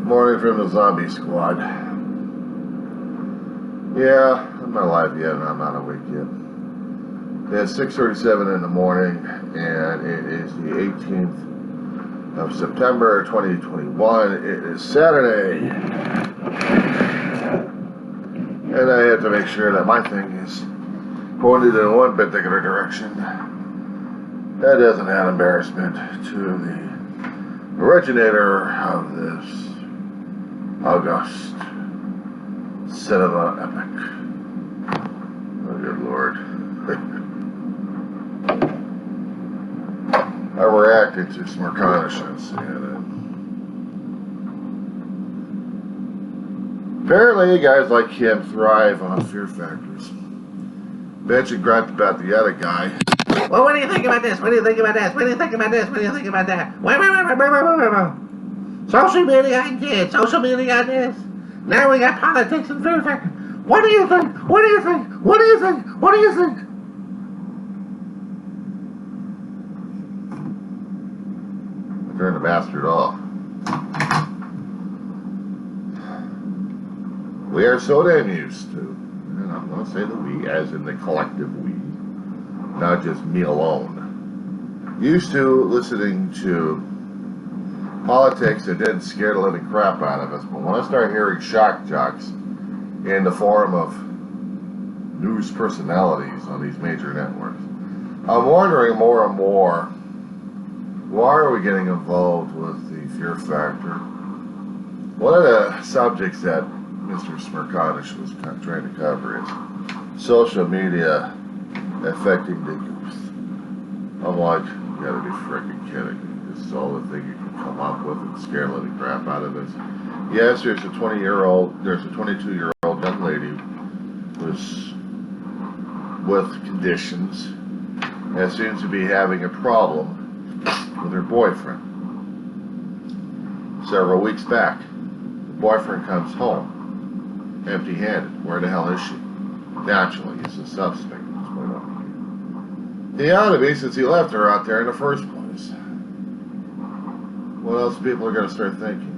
Morning from the zombie squad. Yeah, I'm not alive yet and I'm not awake yet. It's 6:37 in the morning and it is the 18th of September 2021. It is Saturday. And I have to make sure that my thing is pointed in one particular direction. That doesn't add embarrassment to the originator of this August cinema epic. Oh, good Lord. I reacted to some reconnaissance and apparently guys like him thrive on fear factors. Bet you griped about the other guy. Well, what do you think about this? What do you think about this? What do you think about this? What do you think about that? Wait. Social media I did. Social media I this. Now we got politics and fear factor. What do you think? What do you think? What do you think? What do you think? Turn the bastard off. We are so damn used to, and I'm going to say the we as in the collective we, not just me alone, used to listening to politics that didn't scare the living crap out of us. But when I start hearing shock jocks in the form of news personalities on these major networks, I'm wondering more and more, why are we getting involved with the fear factor? One of the subjects that Mr. Smirkanish was trying to cover is social media affecting the youth. I'm like, you gotta be freaking kidding me. This is all the thing you can come up with and scare the living crap out of us. Yes, there's a 22-year-old young lady who's with conditions and seems to be having a problem with her boyfriend. Several weeks back, the boyfriend comes home empty-handed. Where the hell is she? Naturally, he's a suspect. He ought to be, since he left her out there in the first place. What else people are going to start thinking?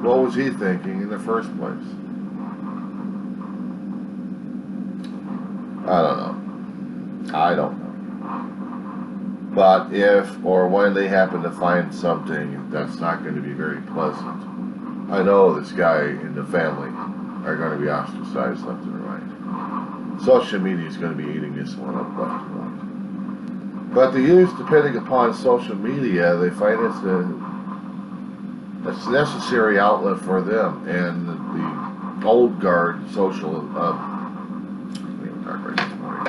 What was he thinking in the first place? I don't know. But if or when they happen to find something that's not going to be very pleasant, I know this guy and the family are going to be ostracized left and right. Social media is going to be eating this one up left and right. But the youth, depending upon social media, they find it's a necessary outlet for them. And the old guard social, I can't even talk right this morning.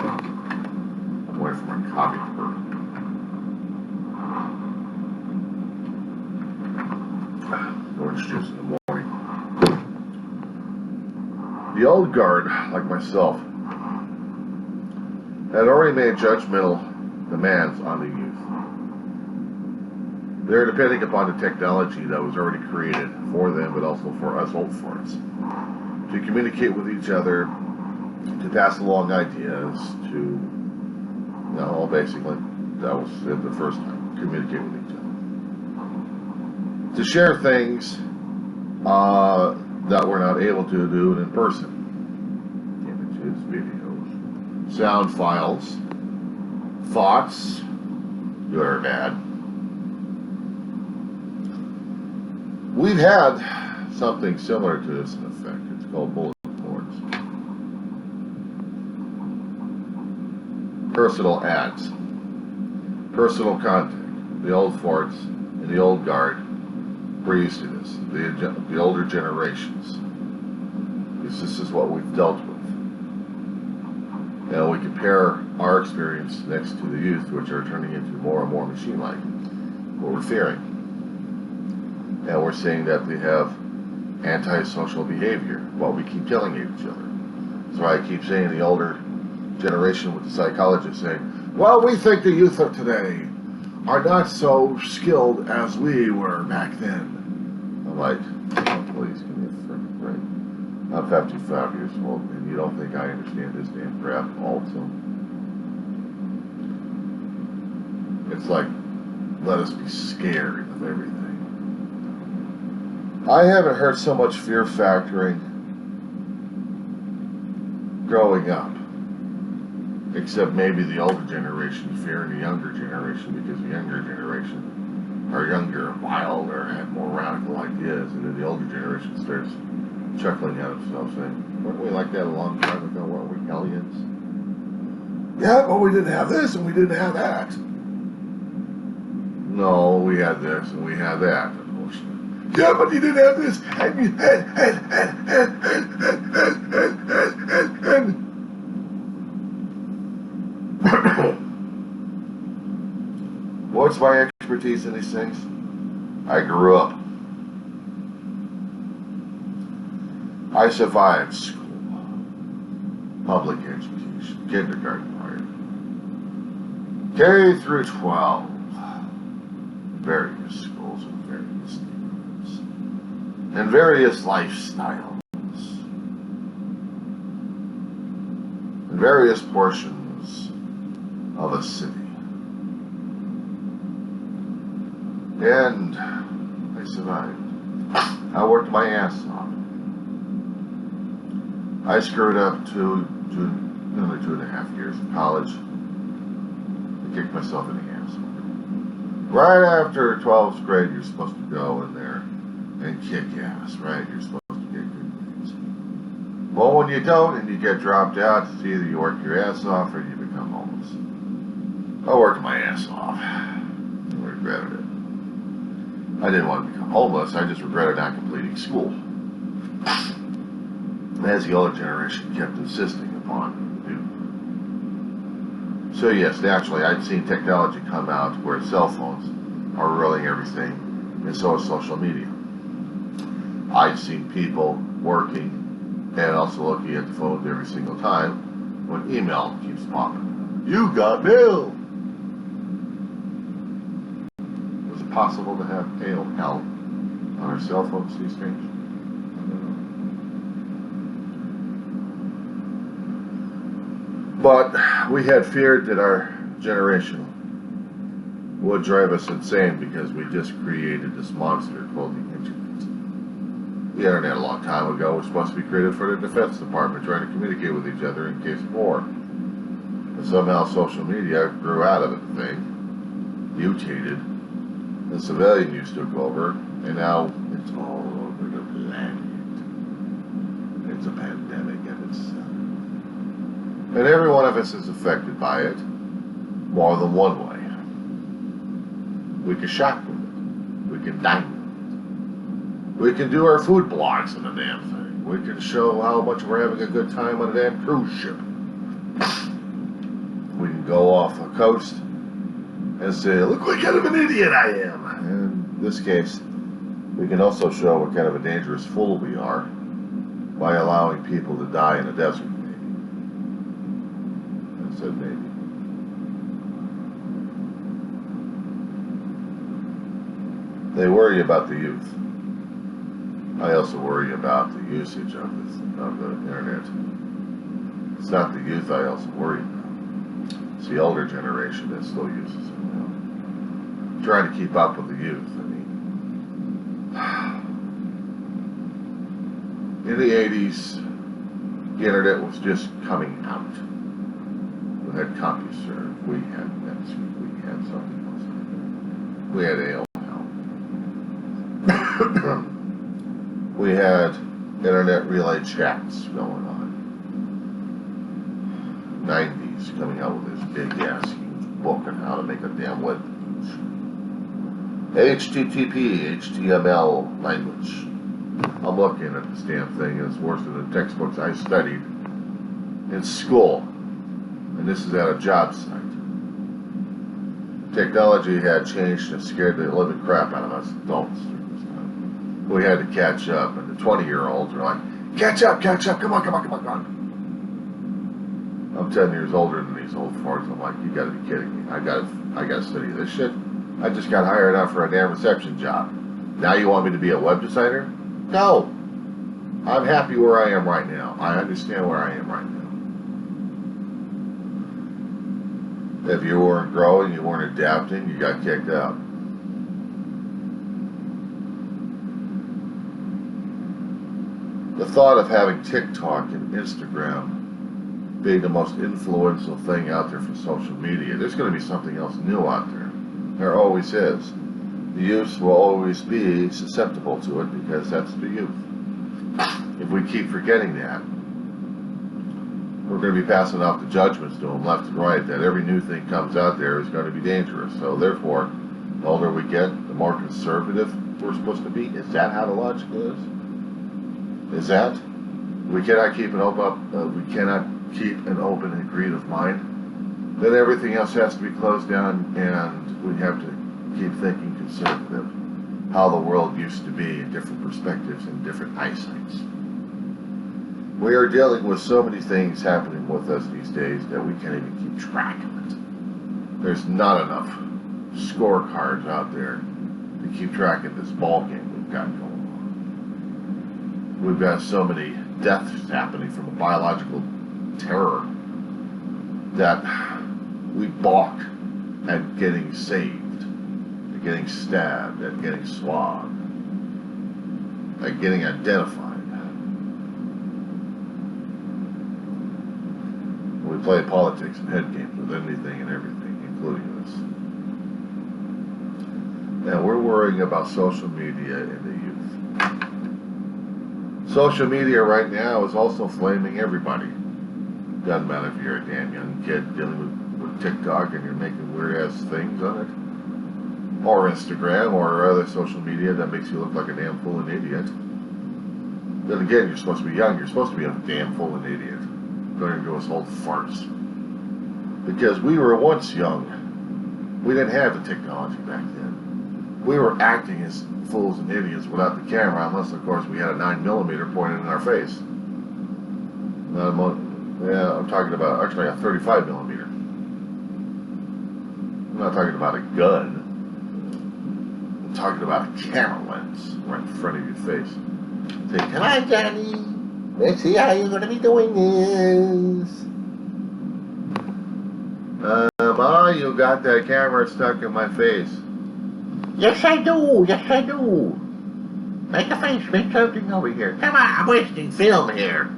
I'm away from my coffee. Orange juice in the morning. The old guard, like myself, had already made judgmental demands on the youth. They're depending upon the technology that was already created for them, but also for us old farts, to communicate with each other, to pass along ideas, to, basically, that was it the first time, communicate with each other. To share things that we're not able to do in person. Images, videos, sound files, thoughts, good or bad. We've had something similar to this in effect. It's called bulletin boards. Personal ads, personal contact. The old farts and the old guard we're used to this, the older generations. This is what we've dealt with. And we compare our experience next to the youth, which are turning into more and more machine-like, what we're fearing. And we're seeing that they have antisocial behavior while we keep killing each other. So I keep saying the older generation with the psychologists saying, well, we think the youth of today are not so skilled as we were back then. I'm like, oh, please give me a freaking break. I'm 55 years old, and you don't think I understand this damn crap also? It's like, let us be scared of everything. I haven't heard so much fear factoring growing up, except maybe the older generation fearing the younger generation, because the younger generation are younger and wild or have more radical ideas, and then the older generation starts chuckling at themselves saying, weren't we like that a long time ago? Weren't we hellions? Yeah, but we didn't have this and we didn't have that. No, we had this and we had that. Yeah, but you didn't have this and you and what's my expertise in these things? I grew up. I survived school, public education, kindergarten, right? K through 12, various schools in various neighborhoods, and various lifestyles, and various portions of a city. And I survived. I worked my ass off. I screwed up nearly 2.5 years of college. I kicked myself in the ass. Right after 12th grade, you're supposed to go in there and kick ass, right? You're supposed to get good grades. Well, when you don't and you get dropped out, it's either you work your ass off or you become homeless. I worked my ass off. I regretted it. I didn't want to become homeless. I just regretted not completing school, as the older generation kept insisting upon doing. So yes, naturally, I've seen technology come out where cell phones are ruling everything, and so is social media. I've seen people working and also looking at the phones every single time when email keeps popping. You got mail! Was it possible to have hail hell on our cell phones these days? But we had feared that our generation would drive us insane because we just created this monster called the internet. The internet a long time ago was supposed to be created for the Defense Department trying to communicate with each other in case of war. And somehow social media grew out of the thing, mutated, the civilian use took over, and now it's all over the planet. It's a pandemic and and every one of us is affected by it more than one way. We can shop with it. We can dine with it. We can do our food blogs on the damn thing. We can show how much we're having a good time on a damn cruise ship. We can go off the coast and say, look what kind of an idiot I am. And in this case, we can also show what kind of a dangerous fool we are by allowing people to die in a desert. Said maybe. They worry about the youth. I also worry about the usage of the internet. It's not the youth I also worry about. It's the older generation that still uses it now. Trying to keep up with the youth. I mean, in the 80s, the internet was just coming out. We had CompuServe, we had NetSuite, we had something else. We had AOL. We had internet relay chats going on. 90s coming out with this big ass huge book on how to make a damn web page. HTTP, HTML language. I'm looking at this damn thing and it's worse than the textbooks I studied in school. And this is at a job site. Technology had changed and scared the living crap out of us adults during this time. We had to catch up, and the 20-year-olds were like, catch up, come on. I'm 10 years older than these old farts. I'm like, you gotta be kidding me. I gotta study this shit. I just got hired out for a damn reception job. Now you want me to be a web designer? No. I'm happy where I am right now. I understand where I am right now. If you weren't growing, you weren't adapting, you got kicked out. The thought of having TikTok and Instagram being the most influential thing out there for social media, there's going to be something else new out there. There always is. The youth will always be susceptible to it because that's the youth. If we keep forgetting that, we're going to be passing off the judgments to them left and right that every new thing comes out there is going to be dangerous. So therefore, the older we get, the more conservative we're supposed to be. Is that how the logic is? Is that? We cannot keep an open and creative mind. Then everything else has to be closed down, and we have to keep thinking conservative. How the world used to be in different perspectives and different eyesights. We are dealing with so many things happening with us these days that we can't even keep track of it. There's not enough scorecards out there to keep track of this ball game we've got going on. We've got so many deaths happening from a biological terror that we balk at getting saved, at getting stabbed, at getting swabbed, at getting identified. We play politics and head games with anything and everything, including this. Now we're worrying about social media and the youth. Social media right now is also flaming everybody. Doesn't matter if you're a damn young kid dealing with TikTok and you're making weird-ass things on it, or Instagram, or other social media that makes you look like a damn fool and idiot. Then again, you're supposed to be young. You're supposed to be a damn fool and idiot. Going into this whole farce. Because we were once young. We didn't have the technology back then. We were acting as fools and idiots without the camera, unless, of course, we had a 9mm pointed in our face. I'm talking about, actually, a 35mm. I'm not talking about a gun. I'm talking about a camera lens right in front of your face. Say, come on, Johnny. Let's see how you're going to be doing this. Ma, you got that camera stuck in my face. Yes, I do. Yes, I do. Make a face. Make something over here. Come on, I'm wasting film here.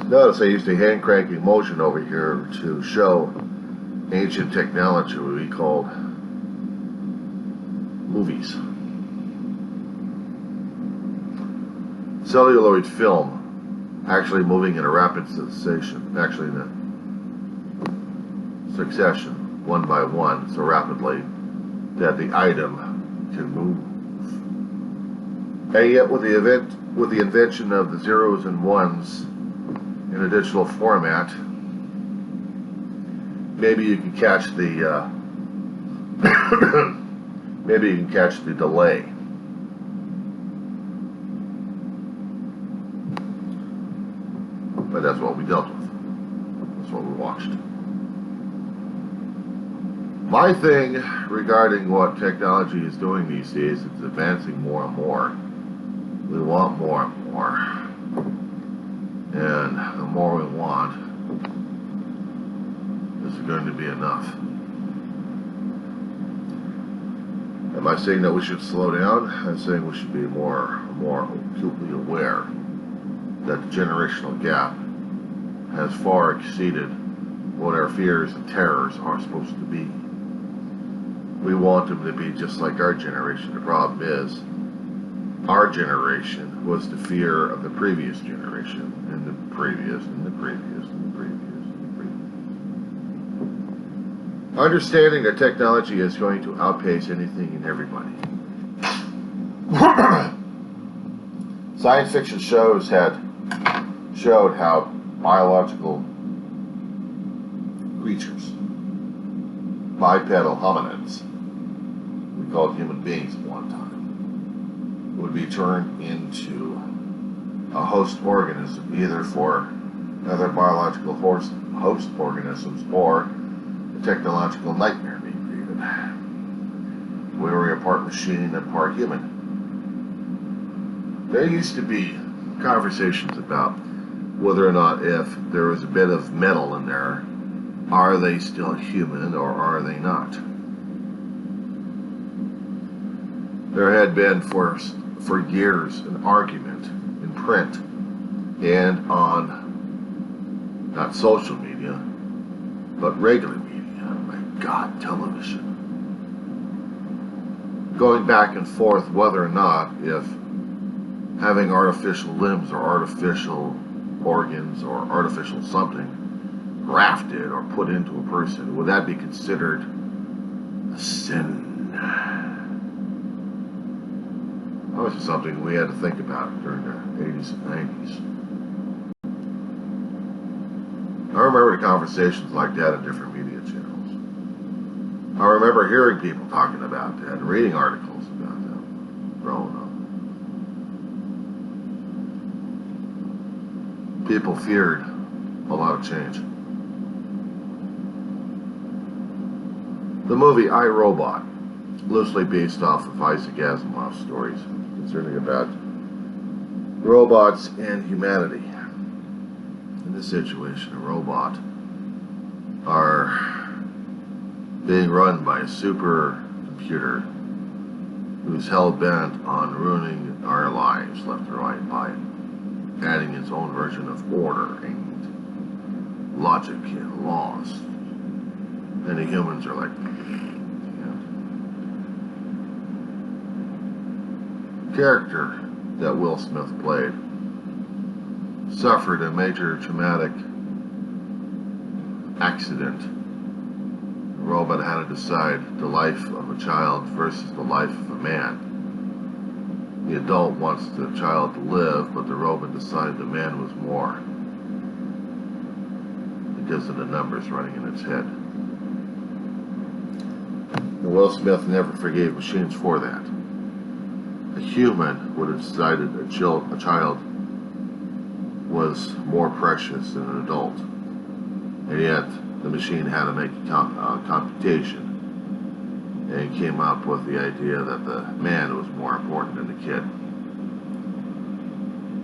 Notice I used a hand cranking motion over here to show ancient technology we called movies. Celluloid film actually moving in a rapid succession, actually in a succession, one by one, so rapidly that the item can move. And yet with the invention of the zeros and ones in a digital format, maybe you can catch the maybe you can catch the delay. But that's what we dealt with. That's what we watched. My thing regarding what technology is doing these days, it's advancing more and more. We want more and more. And the more we want, is going to be enough. Am I saying that we should slow down? I'm saying we should be more acutely aware that the generational gap has far exceeded what our fears and terrors are supposed to be. We want them to be just like our generation. The problem is, our generation was the fear of the previous generation, and the previous, and the previous, and the previous, and the previous. Understanding that technology is going to outpace anything and everybody. Science fiction shows showed how biological creatures, bipedal hominids, we called human beings at one time, would be turned into a host organism, either for other biological host organisms or a technological nightmare being created. We were a part machine and part human. There used to be conversations about whether or not, if there was a bit of metal in there, are they still human or are they not? There had been for for years an argument in print and on not social media, but regular media, my God, television. Going back and forth whether or not if having artificial limbs or artificial organs or artificial something grafted or put into a person, would that be considered a sin? That was something we had to think about during the 80s and 90s. I remember the conversations like that in different media channels. I remember hearing people talking about that and reading articles about that growing up. People feared a lot of change. The movie I, Robot, loosely based off of Isaac Asimov's stories concerning about robots and humanity. In this situation, a robot are being run by a supercomputer who's hell-bent on ruining our lives left and right by adding its own version of order and logic and laws. And the humans are like, character that Will Smith played suffered a major traumatic accident. The robot had to decide the life of a child versus the life of a man. The adult wants the child to live, but the robot decided the man was more because of the numbers running in its head. And Will Smith never forgave machines for that. A human would have decided a child was more precious than an adult, and yet the machine had to make a computation and came up with the idea that the man was more important than the kid.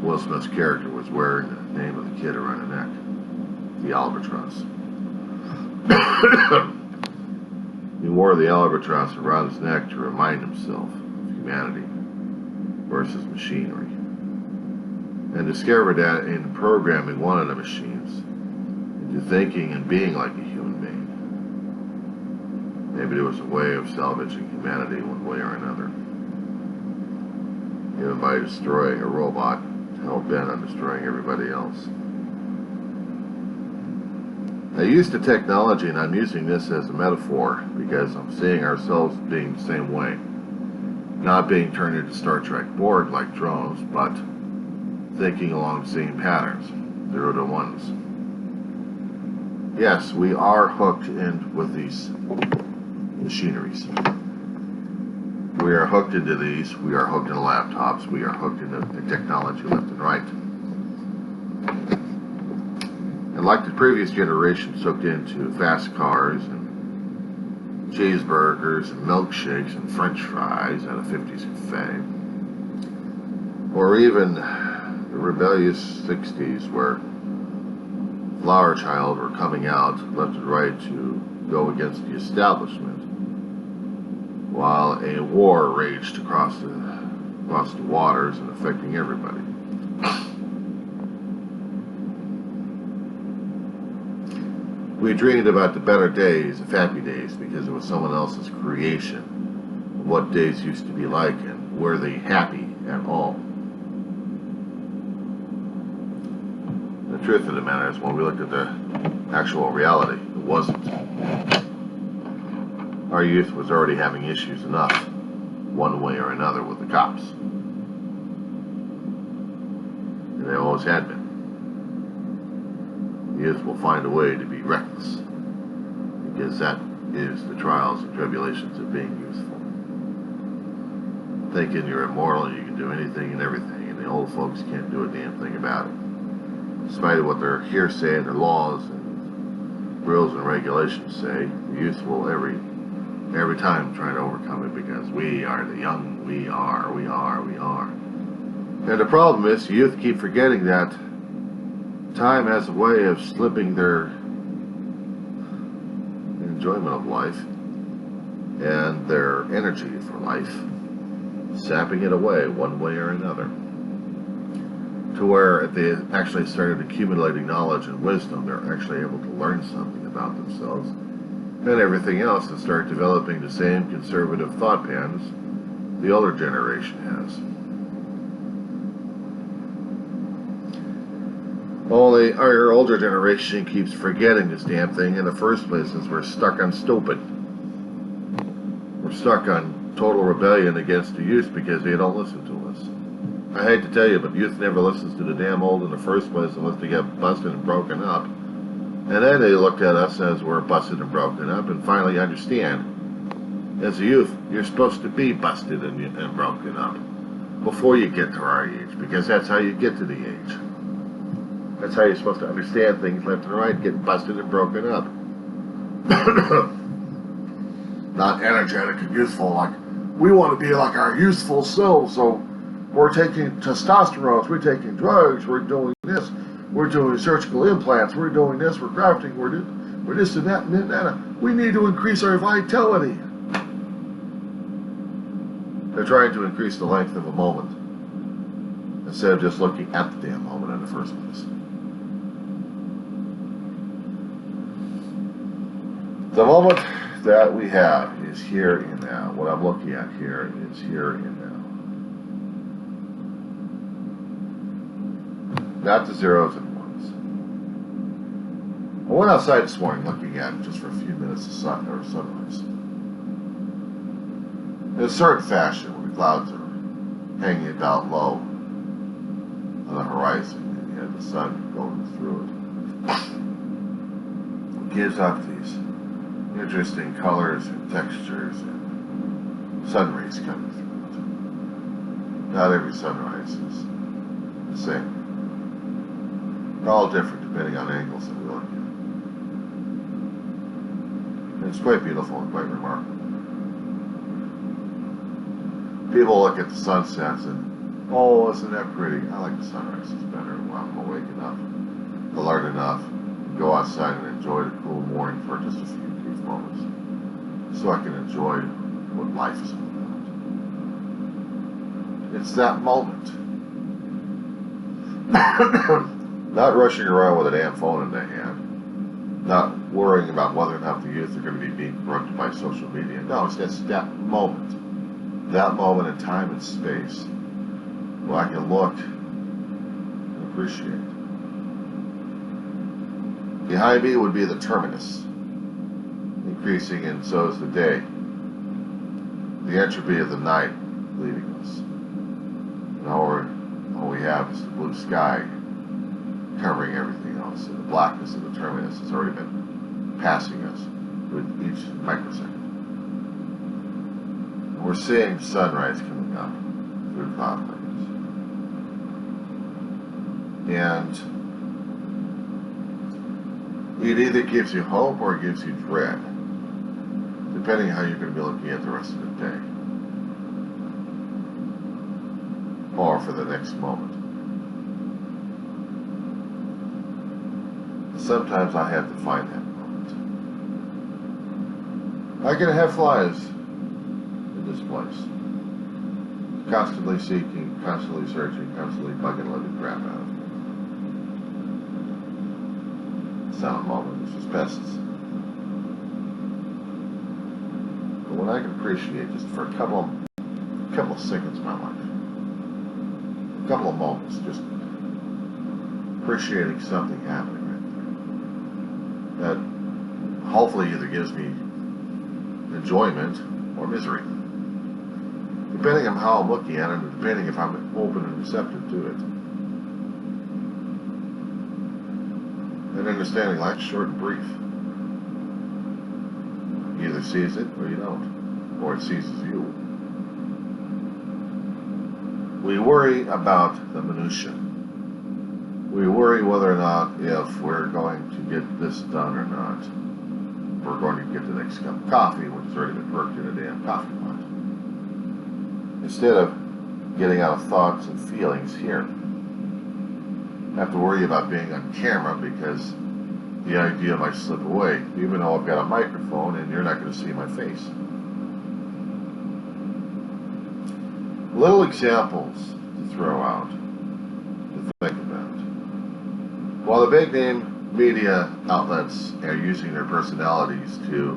Will Smith's character was wearing the name of the kid around the neck, the albatross. He wore the albatross around his neck to remind himself of humanity versus machinery, and discovered that in programming one of the machines into thinking and being like a human being, maybe there was a way of salvaging humanity one way or another, even by destroying a robot hell-bent on destroying everybody else. I used the technology, and I'm using this as a metaphor because I'm seeing ourselves being the same way. Not being turned into Star Trek Borg like drones, but thinking along the same patterns, 0 to 1s. Yes, we are hooked in with these machineries. We are hooked into these, we are hooked into laptops, we are hooked into technology left and right. And like the previous generations hooked into fast cars and cheeseburgers and milkshakes and french fries at a 50s cafe, or even the rebellious 60s where Flower Child were coming out left and right to go against the establishment while a war raged across the waters and affecting everybody. We dreamed about the better days, the happy days, because it was someone else's creation. What days used to be like, and were they happy at all? The truth of the matter is, when we looked at the actual reality, it wasn't. Our youth was already having issues enough, one way or another, with the cops. And they always had been. Youth will find a way to be reckless, because that is the trials and tribulations of being youthful. Thinking you're immortal and you can do anything and everything, and the old folks can't do a damn thing about it. Despite what their hearsay and their laws and rules and regulations say, the youth will every time try to overcome it, because we are the young, we are. And the problem is, the youth keep forgetting that time has a way of slipping their enjoyment of life and their energy for life. sapping it away one way or another, to where they actually started accumulating knowledge and wisdom. They're actually able to learn something about themselves and everything else, and start developing the same conservative thought patterns the older generation has. Only our older generation keeps forgetting this damn thing in the first place, since we're stuck on stupid. We're stuck on total rebellion against the youth because they don't listen to us. I hate to tell you, but youth never listens to the damn old in the first place unless they get busted and broken up. And then they look at us as we're busted and broken up and finally understand, as a youth, you're supposed to be busted and broken up before you get to our age, because that's how you get to the age. That's how you're supposed to understand things left and right, get busted and broken up. Not energetic and youthful, like, we want to be like our youthful selves, so we're taking testosterone, we're taking drugs, we're doing this, we're doing surgical implants, we're doing this, we're grafting, we're this and that and that. We need to increase our vitality. They're trying to increase the length of a moment instead of just looking at the damn moment in the first place. The moment that we have is here and now. What I'm looking at here is here and now. Not the zeros and ones. I went outside this morning looking at just for a few minutes of sunrise. In a certain fashion, where the clouds are hanging about low on the horizon and you have the sun going through it. It gives off these interesting colors and textures and sun rays coming through it. Not every sunrise is the same. They're all different depending on angles that we look at. And it's quite beautiful and quite remarkable. People look at the sunsets and, oh, isn't that pretty? I like the sunrises better when I'm awake enough, alert enough, to go outside and enjoy the cool morning for just a few brief moments, so I can enjoy what life is all about. It's that moment. Not rushing around with a damn phone in their hand, not worrying about whether or not the youth are going to be being corrupted by social media. No, it's just that moment in time and space where I can look and appreciate. Behind me would be the terminus, increasing, and so is the day. The entropy of the night leaving us. And all we have is the blue sky covering everything else, and the blackness of the terminus has already been passing us with each microsecond. We're seeing sunrise coming up through cloud layers. And it either gives you hope or it gives you dread, depending on how you're going to be looking at the rest of the day, or for the next moment. Sometimes I have to find that moment. I can have flies this place, constantly seeking, constantly searching, constantly bugging the crap out of me. It's not a moment, it's just pests. But when I can appreciate just for a couple of seconds of my life, a couple of moments, just appreciating something happening right there, that hopefully either gives me enjoyment or misery, depending on how I'm looking at it, and depending if I'm open and receptive to it. And understanding life's short and brief. You either seize it or you don't, or it seizes you. We worry about the minutia. We worry whether or not if we're going to get this done or not. We're going to get the next cup of coffee, which has already been perked in a damn coffee pot. Instead of getting out of thoughts and feelings here. I have to worry about being on camera because the idea might slip away, even though I've got a microphone and you're not going to see my face. Little examples to throw out, to think about. While the big name media outlets are using their personalities to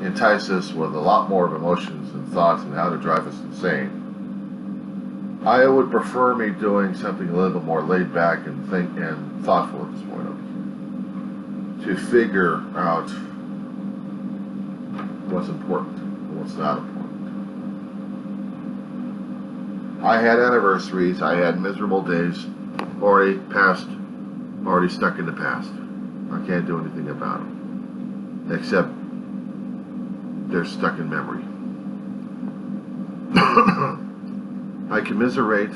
entice us with a lot more of emotions and thoughts and how to drive us insane, I would prefer me doing something a little bit more laid back and thoughtful at this point to figure out what's important and what's not important. I had anniversaries, I had miserable days, already stuck in the past. I can't do anything about them, except they're stuck in memory. I commiserate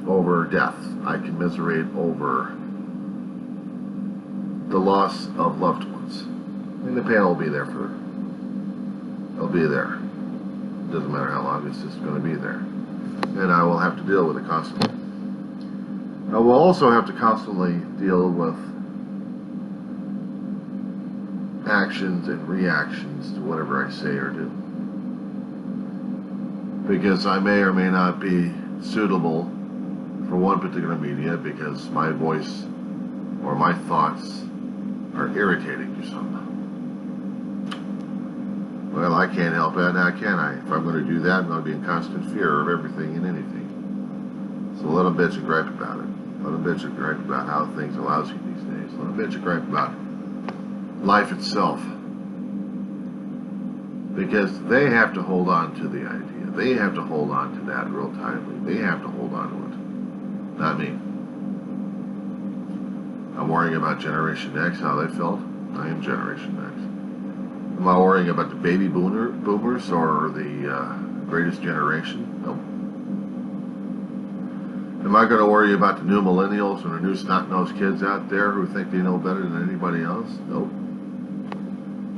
over death. I commiserate over the loss of loved ones. And the pain will be there it'll be there. It doesn't matter how long, it's just going to be there. And I will have to deal with it constantly. I will also have to constantly deal with actions and reactions to whatever I say or do. Because I may or may not be suitable for one particular media because my voice or my thoughts are irritating to some. Well, I can't help that, now can I? If I'm going to do that, I'm going to be in constant fear of everything and anything. So let them bitch and gripe about it. Let them bitch and gripe about how things are lousy these days. Let them bitch and gripe about life itself. Because they have to hold on to the idea. They have to hold on to that real tightly. They have to hold on to it. Not me. I'm worrying about Generation X, how they felt. I am Generation X. Am I worrying about the baby boomers or the greatest generation? Nope. Am I going to worry about the new millennials and the new snot-nosed kids out there who think they know better than anybody else? Nope.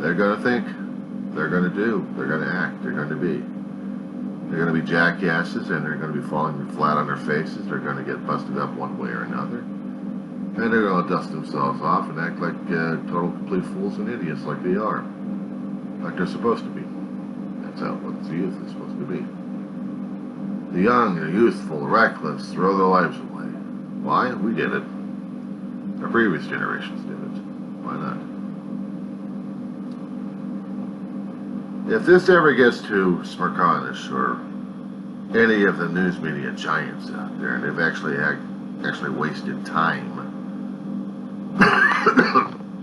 They're going to think. They're going to do. They're going to act. They're going to be. They're going to be jackasses, and they're going to be falling flat on their faces. They're going to get busted up one way or another. And they're going to dust themselves off and act like total complete fools and idiots like they are. Like they're supposed to be. That's how what the youth is supposed to be. The young, the youthful, the reckless throw their lives away. Why? We did it. Our previous generations did it. Why not? If this ever gets to Smirkanish or any of the news media giants out there, and they've actually wasted time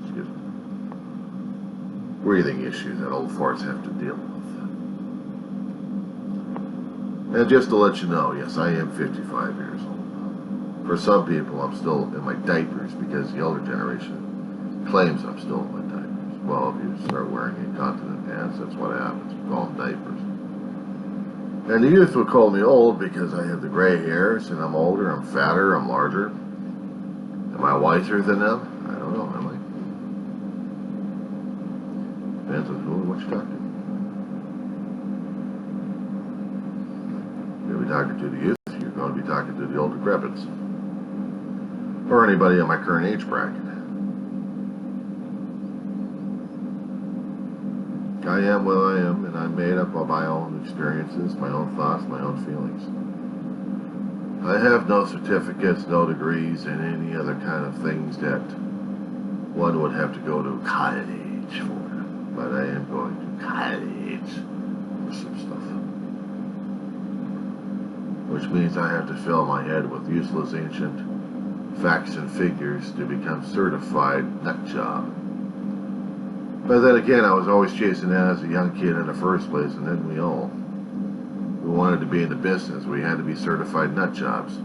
excuse me, breathing issues that old farts have to deal with. And just to let you know, yes, I am 55 years old. For some people, I'm still in my diapers because the older generation claims I'm still in my diapers. Well, if you start wearing incontinent pants, that's what happens. We call them diapers. And the youth would call me old because I have the gray hairs, and I'm older, I'm fatter, I'm larger. Am I wiser than them? I don't know, am I? Depends on who and what you're talking to. You're going to be talking to the youth, you're going to be talking to the older decrepits. Or anybody in my current age bracket. I am what I am, and I'm made up of my own experiences, my own thoughts, my own feelings. I have no certificates, no degrees, and any other kind of things that one would have to go to college for. But I am going to college for some stuff. Which means I have to fill my head with useless ancient facts and figures to become certified nut job. But then again, I was always chasing that as a young kid in the first place, and then we wanted to be in the business. We had to be certified nut jobs.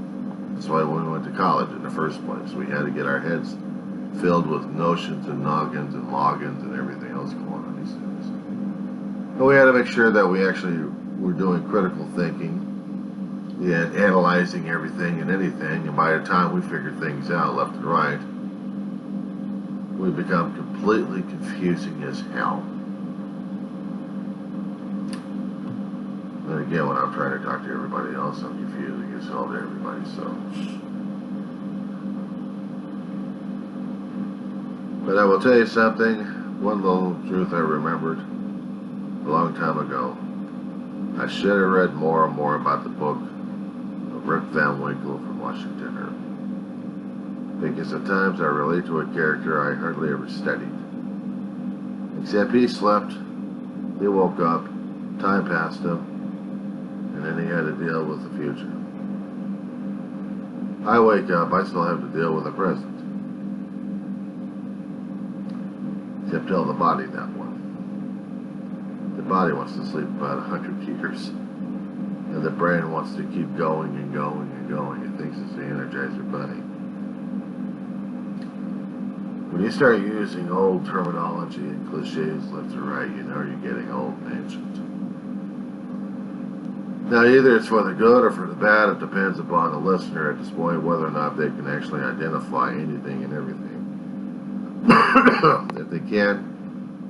That's why when we went to college in the first place, we had to get our heads filled with notions and noggins and logins and everything else going on these days. And we had to make sure that we actually were doing critical thinking and analyzing everything and anything, and by the time we figured things out left and right, we become completely confusing as hell. And again, when I'm trying to talk to everybody else, I'm confusing as hell to everybody, so. But I will tell you something, one little truth I remembered a long time ago. I should have read more and more about the book of Rip Van Winkle from Washington Irving, because at times I relate to a character I hardly ever studied. Except he slept, he woke up, time passed him, and then he had to deal with the future. I wake up, I still have to deal with the present. Except tell the body that one. The body wants to sleep about 100 years. And the brain wants to keep going and going and going. It thinks it's the Energizer Bunny. When you start using old terminology and cliches left and right, you know you're getting old and ancient. Now, either it's for the good or for the bad. It depends upon the listener at this point whether or not they can actually identify anything and everything. If they can't,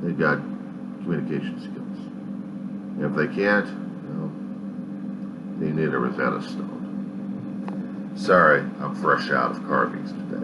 they've got communication skills. If they can't, well, they need a Rosetta Stone. Sorry, I'm fresh out of carvings today.